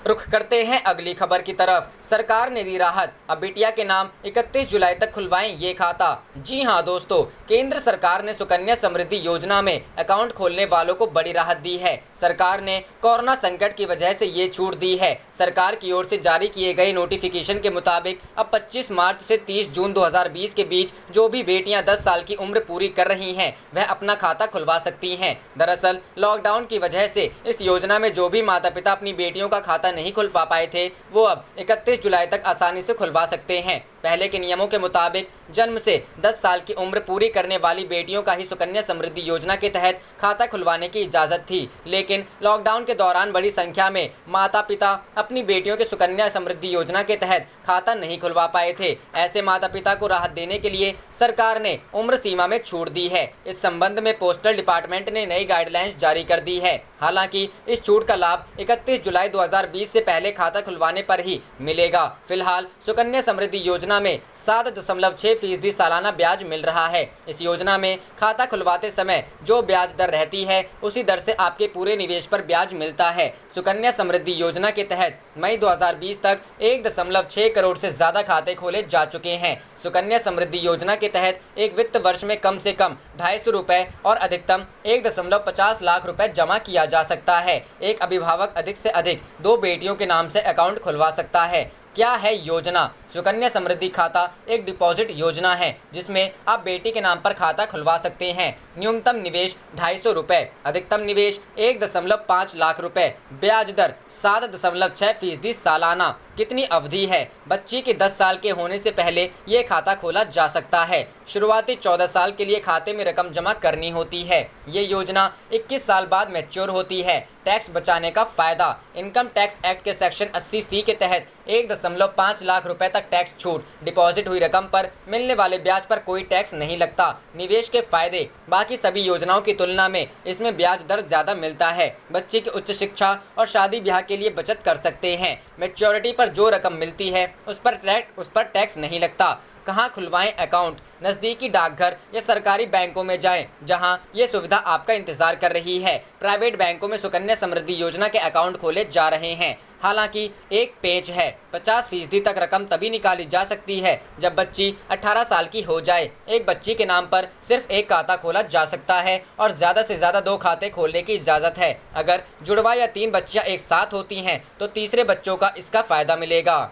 रुख करते हैं अगली खबर की तरफ। सरकार ने दी राहत, अब बिटिया के नाम 31 जुलाई तक खुलवाएं ये खाता। जी हां दोस्तों, केंद्र सरकार ने सुकन्या समृद्धि योजना में अकाउंट खोलने वालों को बड़ी राहत दी है। सरकार ने कोरोना संकट की वजह से ये छूट दी है। सरकार की ओर से जारी किए गए नोटिफिकेशन के मुताबिक अब 25 मार्च से 30 जून 2020 के बीच जो भी बेटियां 10 साल की उम्र पूरी कर रही हैं वह अपना खाता खुलवा सकती हैं। दरअसल लॉकडाउन की वजह से इस योजना में जो भी माता पिता अपनी बेटियों का खाता नहीं खुलवा पाए थे वो अब 31 जुलाई तक आसानी से खुलवा सकते हैं। पहले के नियमों के मुताबिक जन्म से 10 साल की उम्र पूरी करने वाली बेटियों का ही सुकन्या समृद्धि योजना के तहत खाता खुलवाने की इजाज़त थी, लेकिन लॉकडाउन के दौरान बड़ी संख्या में माता पिता अपनी बेटियों के सुकन्या समृद्धि योजना के तहत खाता नहीं खुलवा पाए थे। ऐसे माता पिता को राहत देने के लिए सरकार ने उम्र सीमा में छूट दी है। इस संबंध में पोस्टल डिपार्टमेंट ने नई गाइडलाइंस जारी कर दी है। हालांकि इस छूट का लाभ 31 जुलाई 2020 से पहले खाता खुलवाने पर ही मिलेगा। फिलहाल सुकन्या समृद्धि योजना में 7.6% सालाना ब्याज मिल रहा है। इस योजना में खाता खुलवाते समय जो ब्याज दर रहती है उसी दर से आपके पूरे निवेश पर ब्याज मिलता है। सुकन्या समृद्धि योजना के तहत मई 2020 तक 1.6 करोड़ से ज्यादा खाते खोले जा चुके हैं। सुकन्या समृद्धि योजना के तहत एक वित्त वर्ष में कम से कम 250 रुपए और अधिकतम 1.50 लाख रुपए जमा किया जा सकता है। एक अभिभावक अधिक से अधिक 2 बेटियों के नाम से अकाउंट खुलवा सकता है। क्या है योजना? सुकन्या समृद्धि खाता एक डिपॉजिट योजना है जिसमें आप बेटी के नाम पर खाता खुलवा सकते हैं। न्यूनतम निवेश 250 रुपए, अधिकतम निवेश 1.5 लाख रुपए, ब्याज दर 7.6% सालाना। कितनी अवधि है? बच्ची के 10 साल के होने से पहले ये खाता खोला जा सकता है। शुरुआती 14 साल के लिए खाते में रकम जमा करनी होती है। ये योजना 21 साल बाद मैच्योर होती है। टैक्स बचाने का फायदा। इनकम टैक्स एक्ट के सेक्शन 80C के तहत 1.5 लाख रुपए तक टैक्स छूट। डिपॉजिट हुई रकम पर मिलने वाले ब्याज पर कोई टैक्स नहीं लगता। निवेश के फायदे। बाकी सभी योजनाओं की तुलना में इसमें ब्याज दर ज्यादा मिलता है। बच्चे की उच्च शिक्षा और शादी ब्याह के लिए बचत कर सकते हैं। मैच्योरिटी पर जो रकम मिलती है उस पर टैक्स नहीं लगता। कहाँ खुलवाएं अकाउंट? नज़दीकी डाकघर या सरकारी बैंकों में जाएं, जहां ये सुविधा आपका इंतजार कर रही है। प्राइवेट बैंकों में सुकन्या समृद्धि योजना के अकाउंट खोले जा रहे हैं। हालांकि एक पेच है, 50% तक रकम तभी निकाली जा सकती है जब बच्ची 18 साल की हो जाए। एक बच्ची के नाम पर सिर्फ एक खाता खोला जा सकता है और ज़्यादा से ज़्यादा 2 खाते खोलने की इजाज़त है। अगर जुड़वा या 3 बच्चियां एक साथ होती हैं तो तीसरे बच्चों का इसका फ़ायदा मिलेगा।